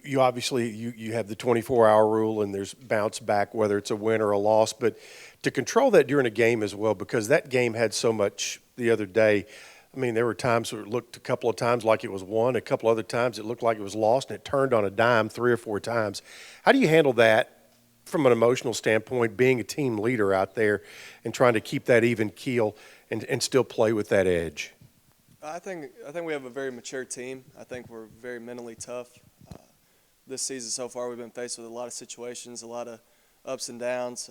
you obviously you have the 24-hour rule and there's bounce back whether it's a win or a loss, but to control that during a game as well, because that game had so much the other day. I mean, there were times where it looked a couple of times like it was won, a couple other times it looked like it was lost, and it turned on a dime 3 or 4 times. How do you handle that from an emotional standpoint, being a team leader out there and trying to keep that even keel and still play with that edge? I think we have a very mature team. I think we're very mentally tough. This season so far, we've been faced with a lot of situations, a lot of ups and downs.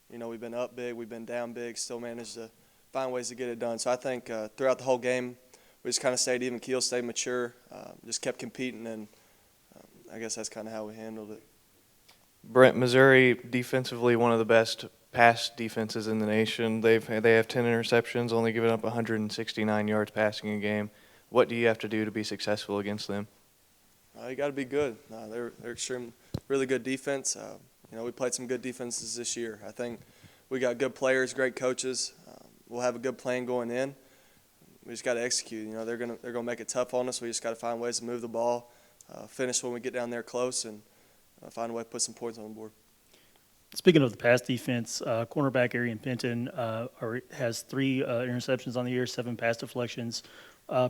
We've been up big, we've been down big, still managed to find ways to get it done. So I think throughout the whole game, we just kind of stayed even keel, stayed mature, just kept competing, and I guess that's kind of how we handled it. Brent, Missouri defensively one of the best pass defenses in the nation. They have 10 interceptions, only giving up 169 yards passing a game. What do you have to do to be successful against them? You got to be good. They're extremely, really good defense. We played some good defenses this year. I think we got good players, great coaches. We'll have a good plan going in. We just got to execute. They're gonna make it tough on us. We just got to find ways to move the ball, finish when we get down there close, and find a way to put some points on the board. Speaking of the pass defense, cornerback Arian Fenton has 3 interceptions on the year, 7 pass deflections,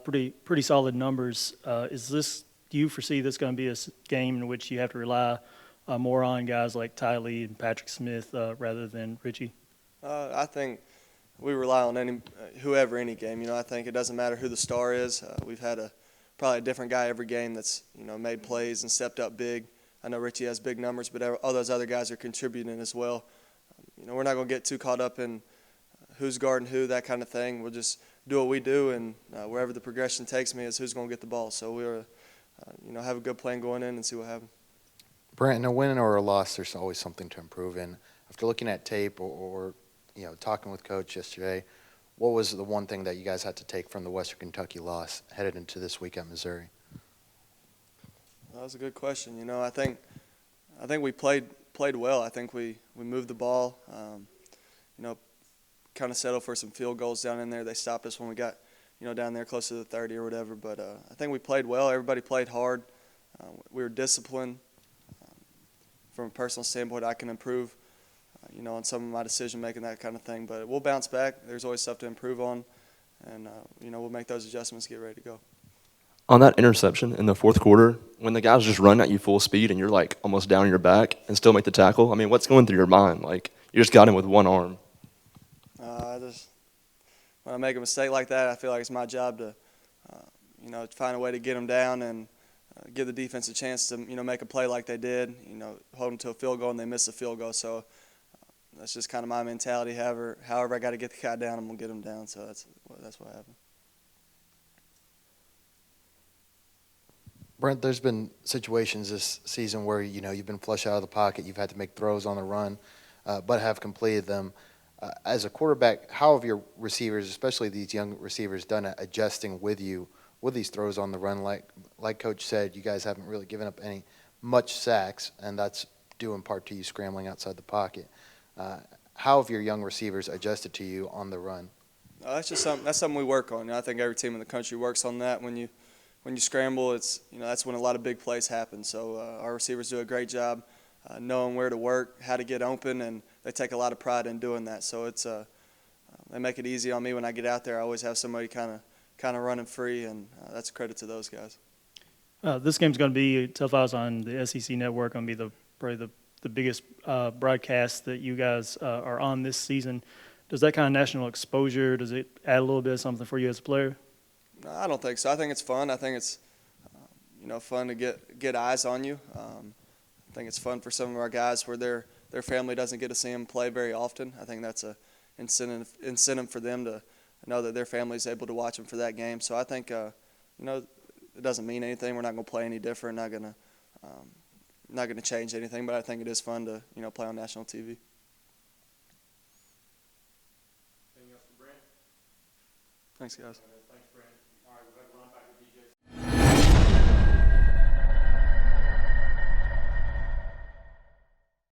pretty solid numbers. Do you foresee this going to be a game in which you have to rely more on guys like Ty Lee and Patrick Smith rather than Richie? I think we rely on whoever any game. I think it doesn't matter who the star is. We've had probably a different guy every game that's made plays and stepped up big. I know Richie has big numbers, but all those other guys are contributing as well. We're not going to get too caught up in who's guarding who, that kind of thing. We'll just do what we do, and wherever the progression takes me is who's going to get the ball. So we're have a good plan going in and see what happens. Brent, in a win or a loss, there's always something to improve in. After looking at tape or talking with Coach yesterday, what was the one thing that you guys had to take from the Western Kentucky loss headed into this week at Missouri? That was a good question. I think we played well. I think we moved the ball. Kind of settled for some field goals down in there. They stopped us when we got down there close to the 30 or whatever. But I think we played well. Everybody played hard. We were disciplined. From a personal standpoint, I can improve, on some of my decision-making, that kind of thing. But we'll bounce back. There's always stuff to improve on. And, we'll make those adjustments, get ready to go. On that interception in the fourth quarter, when the guys just run at you full speed and you're like almost down your back and still make the tackle, I mean, what's going through your mind? Like, you just got him with one arm. When I make a mistake like that, I feel like it's my job to, find a way to get them down and give the defense a chance to, make a play like they did, hold them to a field goal and they miss a field goal. So that's just kind of my mentality. However I got to get the guy down, I'm going to get him down. So that's what happened. Brent, there's been situations this season where, you've been flush out of the pocket, you've had to make throws on the run, but have completed them. As a quarterback, how have your receivers, especially these young receivers, done at adjusting with you with these throws on the run? Like Coach said, you guys haven't really given up much sacks, and that's due in part to you scrambling outside the pocket. How have your young receivers adjusted to you on the run? That's something we work on. I think every team in the country works on that. When you scramble, it's that's when a lot of big plays happen. So our receivers do a great job knowing where to work, how to get open, and they take a lot of pride in doing that. So they make it easy on me when I get out there. I always have somebody kind of running free, and that's a credit to those guys. This game's going to be televised on the SEC network. Going to be probably the biggest broadcast that you guys are on this season. Does that kind of national exposure, does it add a little bit of something for you as a player? No, I don't think so. I think it's fun. I think it's fun to get eyes on you. I think it's fun for some of our guys where their family doesn't get to see them play very often. I think that's a incentive for them to know that their family is able to watch them for that game. So I think it doesn't mean anything. We're not going to play any different. Not going to change anything. But I think it is fun to play on national TV. Anything else for Brent? Thanks, guys.